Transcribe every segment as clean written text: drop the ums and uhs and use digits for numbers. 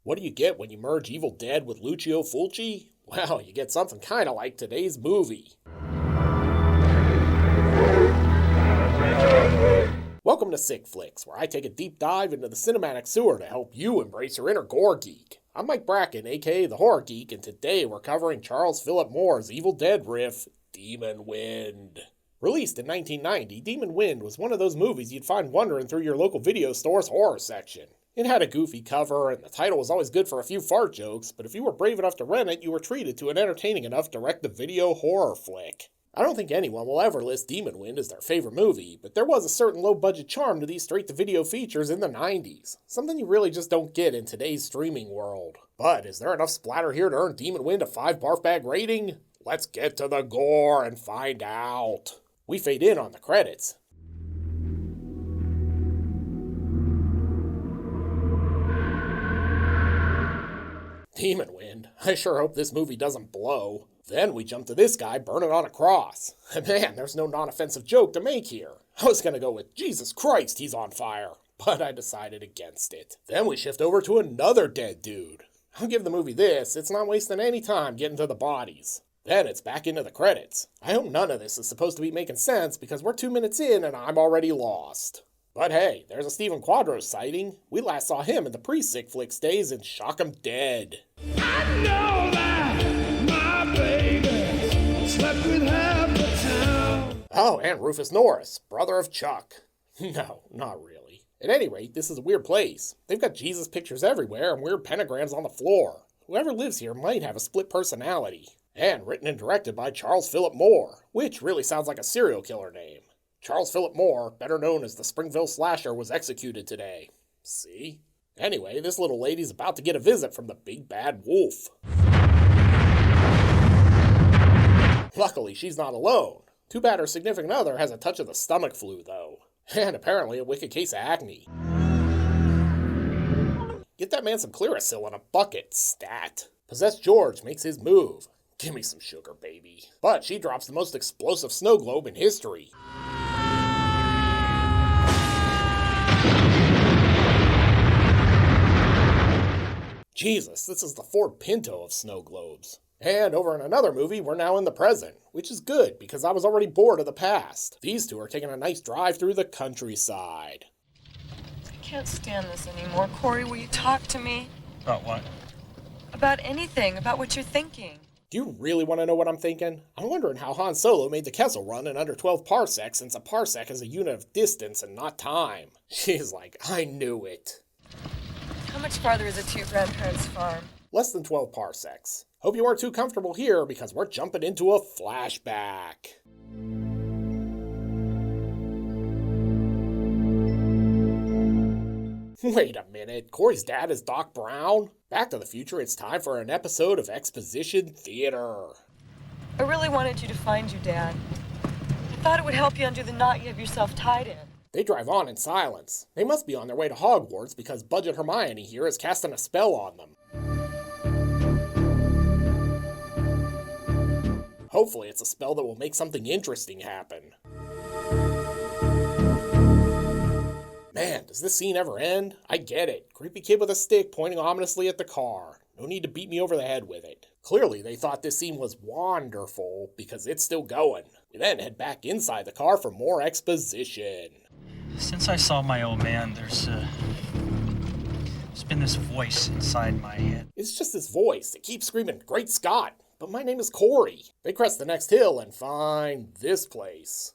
What do you get when you merge Evil Dead with Lucio Fulci? Well, you get something kinda like today's movie. Welcome to Sick Flicks, where I take a deep dive into the cinematic sewer to help you embrace your inner gore geek. I'm Mike Bracken, aka The Horror Geek, and today we're covering Charles Philip Moore's Evil Dead riff, Demon Wind. Released in 1990, Demon Wind was one of those movies you'd find wandering through your local video store's horror section. It had a goofy cover, and the title was always good for a few fart jokes, but if you were brave enough to rent it, you were treated to an entertaining enough direct-to-video horror flick. I don't think anyone will ever list Demon Wind as their favorite movie, but there was a certain low-budget charm to these straight-to-video features in the 90s, something you really just don't get in today's streaming world. But is there enough splatter here to earn Demon Wind a 5 barf bag rating? Let's get to the gore and find out. We fade in on the credits. Demon Wind. I sure hope this movie doesn't blow. Then we jump to this guy burning on a cross. And man, there's no non-offensive joke to make here. I was gonna go with, Jesus Christ, he's on fire. But I decided against it. Then we shift over to another dead dude. I'll give the movie this, it's not wasting any time getting to the bodies. Then it's back into the credits. I hope none of this is supposed to be making sense because we're 2 minutes in and I'm already lost. But hey, there's a Stephen Quadros sighting. We last saw him in the pre-Sick Flicks days in Shock 'Em Dead. I know that my baby slept with half the town. Oh, and Rufus Norris, brother of Chuck. No, not really. At any rate, this is a weird place. They've got Jesus pictures everywhere and weird pentagrams on the floor. Whoever lives here might have a split personality. And written and directed by Charles Philip Moore, which really sounds like a serial killer name. Charles Philip Moore, better known as the Springville Slasher, was executed today. See? Anyway, this little lady's about to get a visit from the big bad wolf. Luckily, she's not alone. Too bad her significant other has a touch of the stomach flu, though. And apparently a wicked case of acne. Get that man some Clearasil in a bucket, stat. Possessed George makes his move. Give me some sugar, baby. But she drops the most explosive snow globe in history. Jesus, this is the Ford Pinto of snow globes. And over in another movie, we're now in the present, which is good because I was already bored of the past. These two are taking a nice drive through the countryside. I can't stand this anymore. Corey, will you talk to me? About what? About anything, about what you're thinking. Do you really want to know what I'm thinking? I'm wondering how Han Solo made the Kessel Run in under 12 parsecs since a parsec is a unit of distance and not time. She's like, I knew it. How much farther is it to your grandparents' farm? Less than 12 parsecs. Hope you weren't too comfortable here because we're jumping into a flashback. Wait a minute, Corey's dad is Doc Brown? Back to the Future, it's time for an episode of Exposition Theater. I really wanted you to find your dad. I thought it would help you undo the knot you have yourself tied in. They drive on in silence. They must be on their way to Hogwarts because Budget Hermione here is casting a spell on them. Hopefully it's a spell that will make something interesting happen. Man, does this scene ever end? I get it. Creepy kid with a stick pointing ominously at the car. No need to beat me over the head with it. Clearly they thought this scene was wonderful because it's still going. We then head back inside the car for more exposition. Since I saw my old man, there's been this voice inside my head. It's just this voice that keeps screaming, Great Scott! But my name is Corey. They crest the next hill and find this place.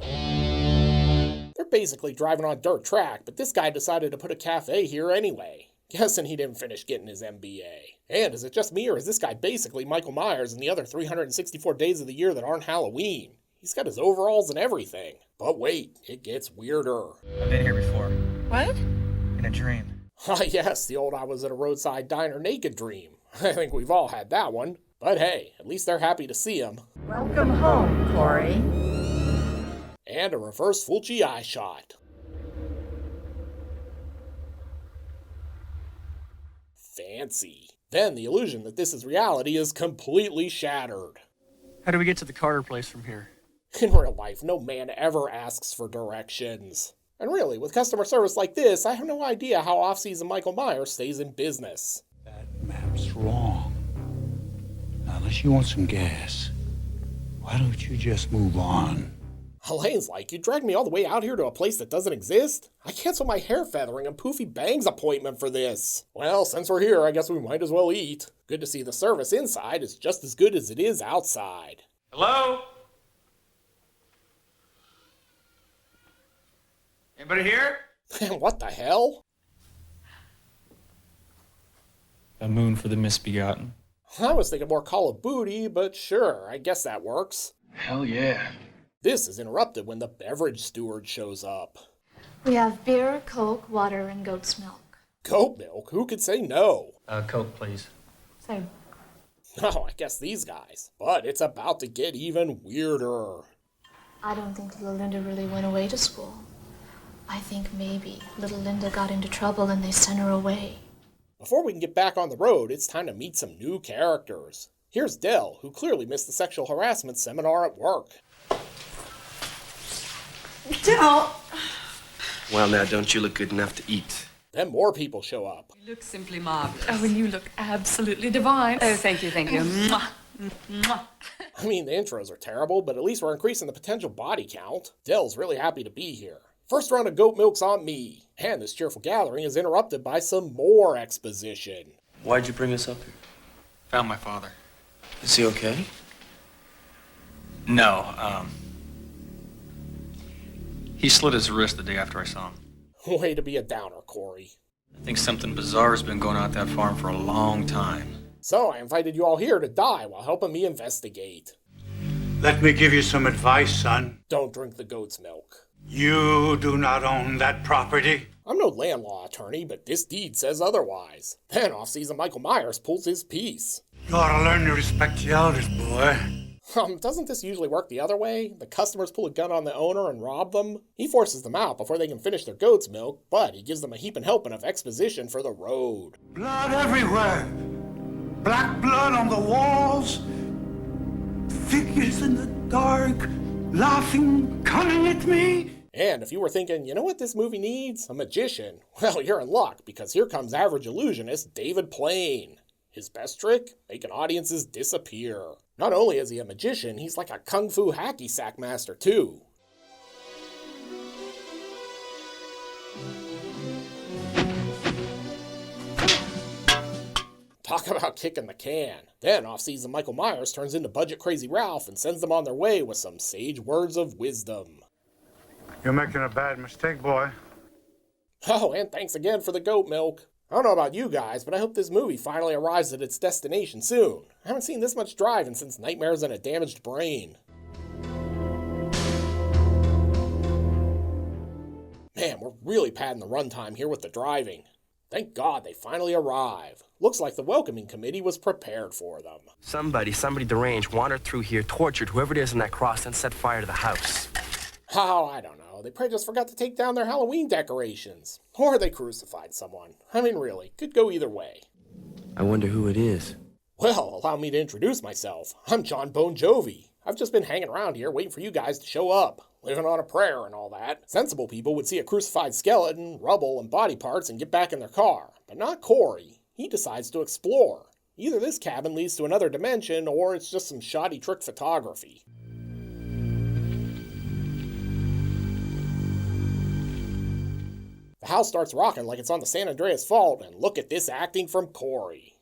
They're basically driving on dirt track, but this guy decided to put a cafe here anyway. Guessing he didn't finish getting his MBA. And is it just me or is this guy basically Michael Myers in the other 364 days of the year that aren't Halloween? He's got his overalls and everything. But wait, it gets weirder. I've been here before. What? In a dream. Ah yes, the old I was at a roadside diner naked dream. I think we've all had that one. But hey, at least they're happy to see him. Welcome home, Corey. And a reverse Fulci eye shot. Fancy. Then the illusion that this is reality is completely shattered. How do we get to the Carter place from here? In real life, no man ever asks for directions. And really, with customer service like this, I have no idea how off-season Michael Myers stays in business. That map's wrong. Now, unless you want some gas, why don't you just move on? Elaine's like, you dragged me all the way out here to a place that doesn't exist? I canceled my hair feathering and Poofy Bang's appointment for this. Well, since we're here, I guess we might as well eat. Good to see the service inside is just as good as it is outside. Hello? Anybody here? What the hell? A moon for the misbegotten. I was thinking more Call of Booty, but sure, I guess that works. Hell yeah. This is interrupted when the beverage steward shows up. We have beer, Coke, water, and goat's milk. Goat milk? Who could say no? Coke, please. Same. Oh, I guess these guys. But it's about to get even weirder. I don't think little Linda really went away to school. I think maybe little Linda got into trouble and they sent her away. Before we can get back on the road, it's time to meet some new characters. Here's Dell, who clearly missed the sexual harassment seminar at work. Dell! Well, now, don't you look good enough to eat? Then more people show up. You look simply marvelous. Oh, and you look absolutely divine. Oh, thank you, thank you. Mwah. Mwah. I mean, the intros are terrible, but at least we're increasing the potential body count. Dell's really happy to be here. First round of goat milk's on me. And this cheerful gathering is interrupted by some more exposition. Why'd you bring us up here? Found my father. Is he okay? No, he slit his wrist the day after I saw him. Way to be a downer, Corey. I think something bizarre has been going on at that farm for a long time. So I invited you all here to die while helping me investigate. Let me give you some advice, son. Don't drink the goat's milk. You do not own that property. I'm no land law attorney, but this deed says otherwise. Then off-season Michael Myers pulls his piece. You ought to learn to respect the elders, boy. Doesn't this usually work the other way? The customers pull a gun on the owner and rob them? He forces them out before they can finish their goat's milk, but he gives them a heaping helping of exposition for the road. Blood everywhere. Black blood on the walls. Figures in the dark, laughing, coming at me. And if you were thinking, you know what this movie needs? A magician. Well, you're in luck, because here comes average illusionist David Blaine. His best trick? Making audiences disappear. Not only is he a magician, he's like a kung fu hacky sack master too. Talk about kicking the can. Then off-season Michael Myers turns into budget-crazy Ralph and sends them on their way with some sage words of wisdom. You're making a bad mistake, boy. Oh, and thanks again for the goat milk. I don't know about you guys, but I hope this movie finally arrives at its destination soon. I haven't seen this much driving since Nightmares on a Damaged Brain. Man, we're really padding the runtime here with the driving. Thank God they finally arrive. Looks like the welcoming committee was prepared for them. Somebody deranged wandered through here, tortured whoever it is in that cross, and set fire to the house. Oh, I don't know. They probably just forgot to take down their Halloween decorations. Or they crucified someone. I mean, really, could go either way. I wonder who it is. Well, allow me to introduce myself. I'm John Bon Jovi. I've just been hanging around here waiting for you guys to show up. Living on a prayer and all that. Sensible people would see a crucified skeleton, rubble, and body parts and get back in their car. But not Corey. He decides to explore. Either this cabin leads to another dimension, or it's just some shoddy trick photography. The house starts rocking like it's on the San Andreas Fault, and look at this acting from Corey.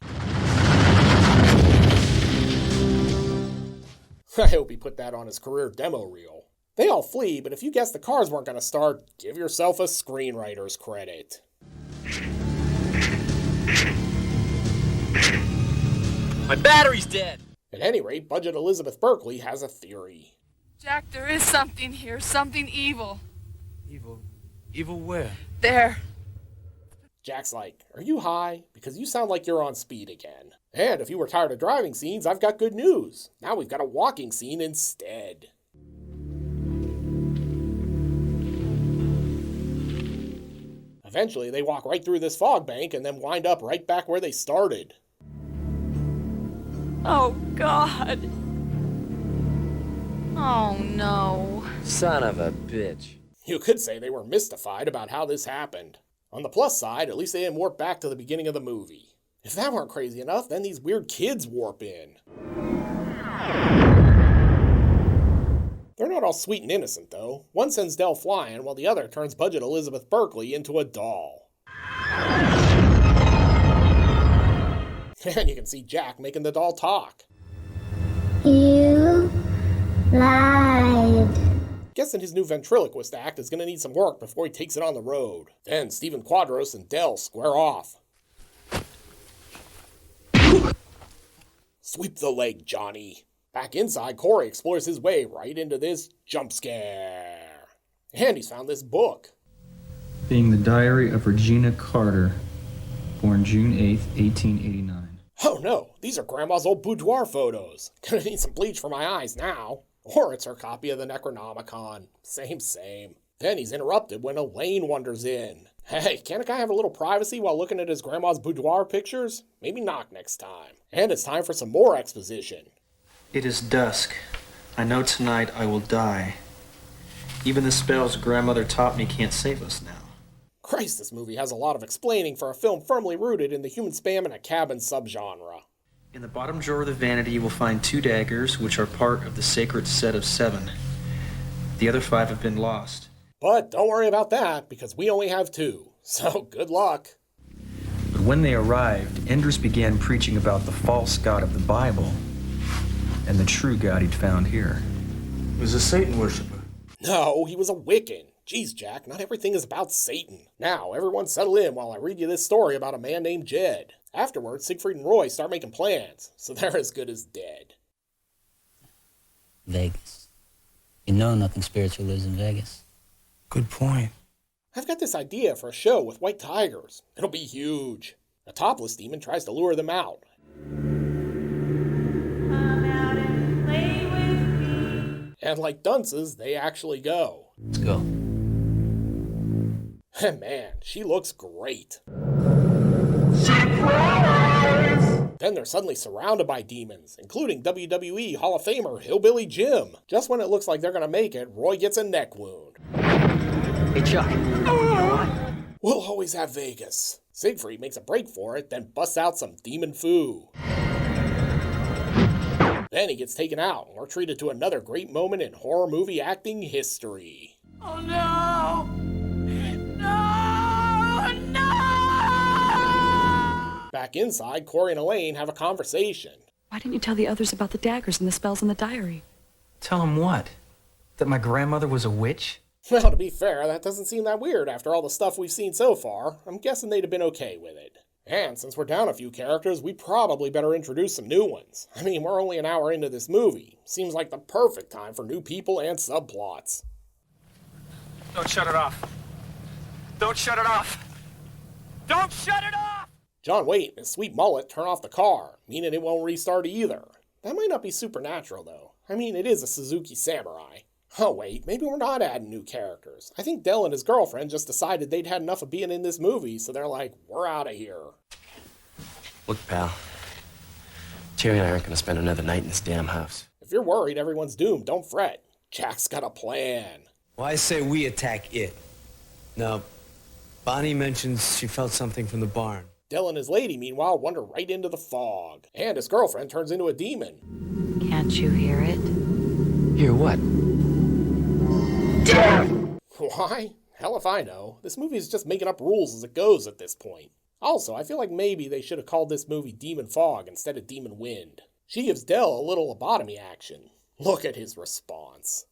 I hope he put that on his career demo reel. They all flee, but if you guessed the cars weren't going to start, give yourself a screenwriter's credit. My battery's dead! At any rate, Budget Elizabeth Berkley has a theory. Jack, there is something here, something evil. Evil? Evil where? There. Jack's like, are you high? Because you sound like you're on speed again. And if you were tired of driving scenes, I've got good news. Now we've got a walking scene instead. Eventually, they walk right through this fog bank and then wind up right back where they started. Oh, God. Oh, no. Son of a bitch. You could say they were mystified about how this happened. On the plus side, at least they didn't warp back to the beginning of the movie. If that weren't crazy enough, then these weird kids warp in. They're not all sweet and innocent, though. One sends Dell flying, while the other turns Budget Elizabeth Berkley into a doll. And you can see Jack making the doll talk. You lied. Guessing his new ventriloquist act is going to need some work before he takes it on the road. Then Stephen Quadros and Dell square off. Sweep the leg, Johnny. Back inside, Corey explores his way right into this jump scare. And he's found this book. Being the diary of Regina Carter, born June 8th, 1889. Oh no, these are Grandma's old boudoir photos. Gonna need some bleach for my eyes now. Or it's her copy of the Necronomicon. Same. Then he's interrupted when Elaine wanders in. Hey, can't a guy have a little privacy while looking at his grandma's boudoir pictures? Maybe knock next time. And it's time for some more exposition. It is dusk. I know tonight I will die. Even the spells grandmother taught me can't save us now. Christ, this movie has a lot of explaining for a film firmly rooted in the human spam in a cabin subgenre. In the bottom drawer of the vanity you will find 2 daggers, which are part of the sacred set of 7. The other 5 have been lost. But don't worry about that, because we only have 2. So good luck. But when they arrived, Endress began preaching about the false god of the Bible and the true god he'd found here. He was a Satan worshiper. No, he was a Wiccan. Jeez, Jack, not everything is about Satan. Now, everyone settle in while I read you this story about a man named Jed. Afterwards, Siegfried and Roy start making plans, so they're as good as dead. Vegas. You know nothing spiritual lives in Vegas. Good point. I've got this idea for a show with white tigers. It'll be huge. A topless demon tries to lure them out. Come out and play with me. And like dunces, they actually go. Let's go. And man, she looks great. Surprise! Then they're suddenly surrounded by demons, including WWE Hall of Famer Hillbilly Jim. Just when it looks like they're gonna make it, Roy gets a neck wound. Hey, Chuck. We'll always have Vegas. Siegfried makes a break for it, then busts out some demon foo. Then he gets taken out, and we're treated to another great moment in horror movie acting history. Oh no! No! Back inside, Corey and Elaine have a conversation. Why didn't you tell the others about the daggers and the spells in the diary? Tell him what? That my grandmother was a witch? Well, to be fair, that doesn't seem that weird after all the stuff we've seen so far. I'm guessing they'd have been okay with it. And since we're down a few characters, we probably better introduce some new ones. I mean, we're only an hour into this movie. Seems like the perfect time for new people and subplots. Don't shut it off. Don't shut it off. Don't shut it off! John Waite and his sweet mullet turn off the car, meaning it won't restart either. That might not be supernatural, though. I mean, it is a Suzuki Samurai. Oh wait, maybe we're not adding new characters. I think Dell and his girlfriend just decided they'd had enough of being in this movie, so they're like, we're out of here. Look, pal. Terry and I aren't gonna spend another night in this damn house. If you're worried everyone's doomed, don't fret. Jack's got a plan. Well, I say we attack it. Now, Bonnie mentions she felt something from the barn. Dell and his lady, meanwhile, wander right into the fog. And his girlfriend turns into a demon. Can't you hear it? Hear what? Why? Hell if I know. This movie is just making up rules as it goes at this point. Also, I feel like maybe they should have called this movie Demon Fog instead of Demon Wind. She gives Dell a little lobotomy action. Look at his response.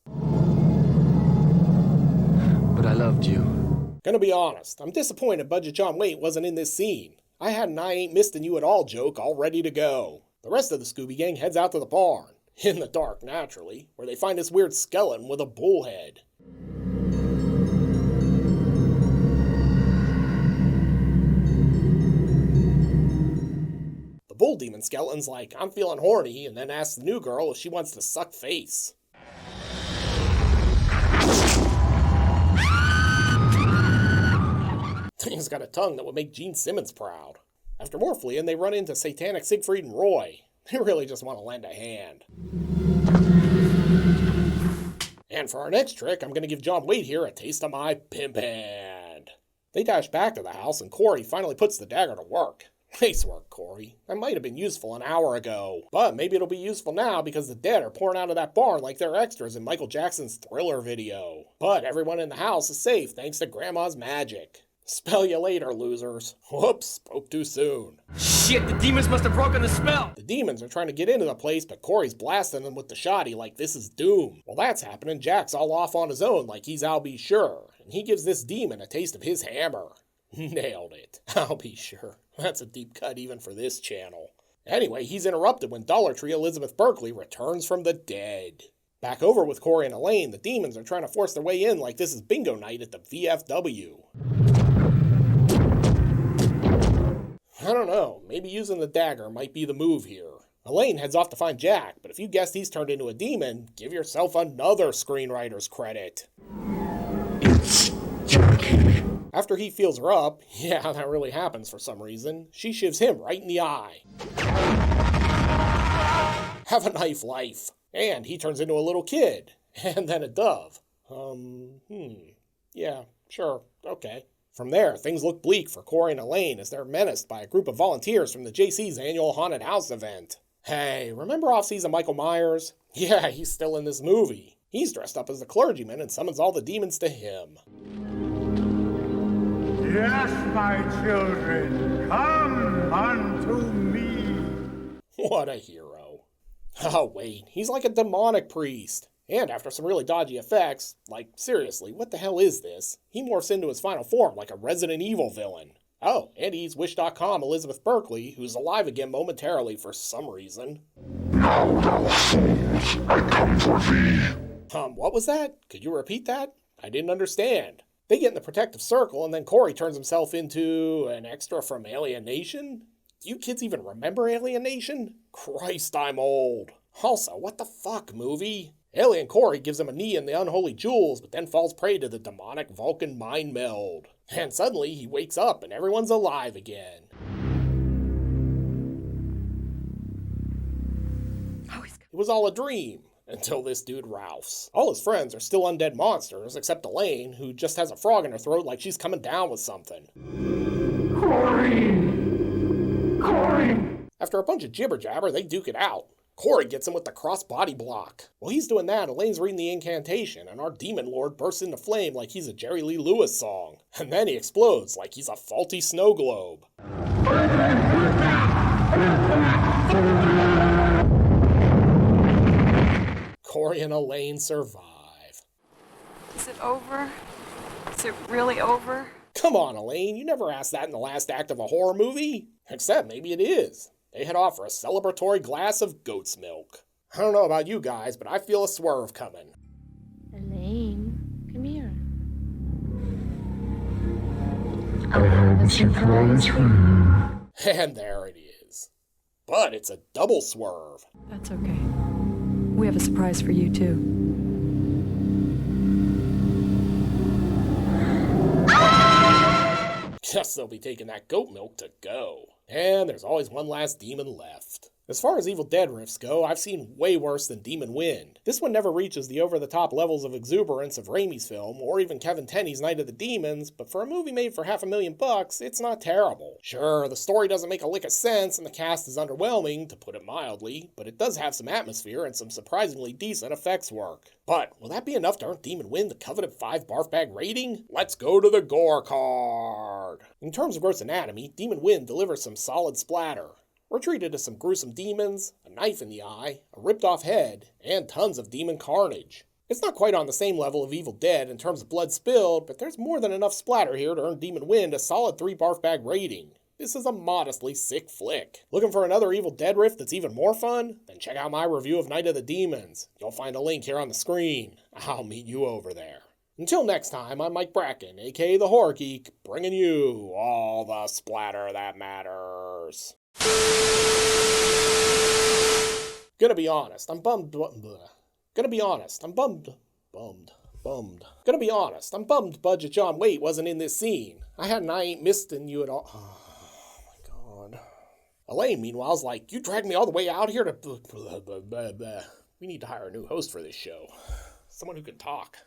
But I loved you. Gonna be honest, I'm disappointed Budget John Waite wasn't in this scene. I had an I ain't missing you at all joke all ready to go. The rest of the Scooby Gang heads out to the barn. In the dark, naturally, where they find this weird skeleton with a bull head. The bull demon skeleton's like, I'm feeling horny, and then asks the new girl if she wants to suck face. Thing's got a tongue that would make Gene Simmons proud. After more fleeing, they run into Satanic Siegfried and Roy. They really just want to lend a hand. And for our next trick, I'm going to give John Wade here a taste of my pimp hand. They dash back to the house, and Corey finally puts the dagger to work. Nice work, Corey. That might have been useful an hour ago, but maybe it'll be useful now because the dead are pouring out of that barn like they're extras in Michael Jackson's Thriller video. But everyone in the house is safe thanks to Grandma's magic. Spell you later, losers. Whoops, spoke too soon. Shit, the demons must have broken the spell. The demons are trying to get into the place, but Corey's blasting them with the shotty like this is doom. While that's happening, Jack's all off on his own like he's I'll be sure, and he gives this demon a taste of his hammer. Nailed it. I'll be sure. That's a deep cut even for this channel. Anyway, he's interrupted when Dollar Tree Elizabeth Berkley returns from the dead. Back over with Corey and Elaine, the demons are trying to force their way in like this is bingo night at the VFW. I don't know, maybe using the dagger might be the move here. Elaine heads off to find Jack, but if you guessed he's turned into a demon, give yourself another screenwriter's credit. It's Jackie. After he feels her up, yeah, that really happens for some reason, she shivs him right in the eye. Have a knife life. And he turns into a little kid. And then a dove. Yeah, sure, okay. From there, things look bleak for Corey and Elaine as they're menaced by a group of volunteers from the JC's annual haunted house event. Hey, remember off-season Michael Myers? Yeah, he's still in this movie. He's dressed up as the clergyman and summons all the demons to him. Yes, my children, come unto me. What a hero. Oh, wait, he's like a demonic priest. And after some really dodgy effects, like, seriously, what the hell is this? He morphs into his final form like a Resident Evil villain. Oh, and he's Wish.com Elizabeth Berkley, who's alive again momentarily for some reason. Now, thou fools, I come for thee. What was that? Could you repeat that? I didn't understand. They get in the protective circle, and then Corey turns himself into an extra from Alien Nation? Do you kids even remember Alien Nation? Christ, I'm old. Also, what the fuck, movie? Alien Corey gives him a knee in the unholy jewels, but then falls prey to the demonic Vulcan mind meld. And suddenly, he wakes up and everyone's alive again. It was all a dream. Until this dude Ralphs. All his friends are still undead monsters, except Elaine, who just has a frog in her throat like she's coming down with something. Corey! After a bunch of jibber-jabber, they duke it out. Corey gets him with the cross-body block. While he's doing that, Elaine's reading the incantation, and our demon lord bursts into flame like he's a Jerry Lee Lewis song. And then he explodes like he's a faulty snow globe. Corey and Elaine survive. Is it over? Is it really over? Come on, Elaine, you never asked that in the last act of a horror movie. Except maybe it is. They head off for a celebratory glass of goat's milk. I don't know about you guys, but I feel a swerve coming. Elaine, come here. I have a surprise for you. And there it is. But it's a double swerve. That's okay. We have a surprise for you, too. Guess they'll be taking that goat milk to go. And there's always one last demon left. As far as Evil Dead riffs go, I've seen way worse than Demon Wind. This one never reaches the over-the-top levels of exuberance of Raimi's film, or even Kevin Tenney's Night of the Demons, but for a movie made for $500,000, it's not terrible. Sure, the story doesn't make a lick of sense, and the cast is underwhelming, to put it mildly, but it does have some atmosphere and some surprisingly decent effects work. But will that be enough to earn Demon Wind the coveted 5 barf bag rating? Let's go to the gore card! In terms of gross anatomy, Demon Wind delivers some solid splatter. We're treated to some gruesome demons, a knife in the eye, a ripped-off head, and tons of demon carnage. It's not quite on the same level of Evil Dead in terms of blood spilled, but there's more than enough splatter here to earn Demon Wind a solid 3 barf bag rating. This is a modestly sick flick. Looking for another Evil Dead riff that's even more fun? Then check out my review of Night of the Demons. You'll find a link here on the screen. I'll meet you over there. Until next time, I'm Mike Bracken, aka The Horror Geek, bringing you all the splatter that matters. Gonna be honest, I'm bummed Budget John Waite wasn't in this scene. I ain't missing you at all. Oh my god. Elaine, meanwhile, is like, you dragged me all the way out here to... We need to hire a new host for this show. someone who can talk.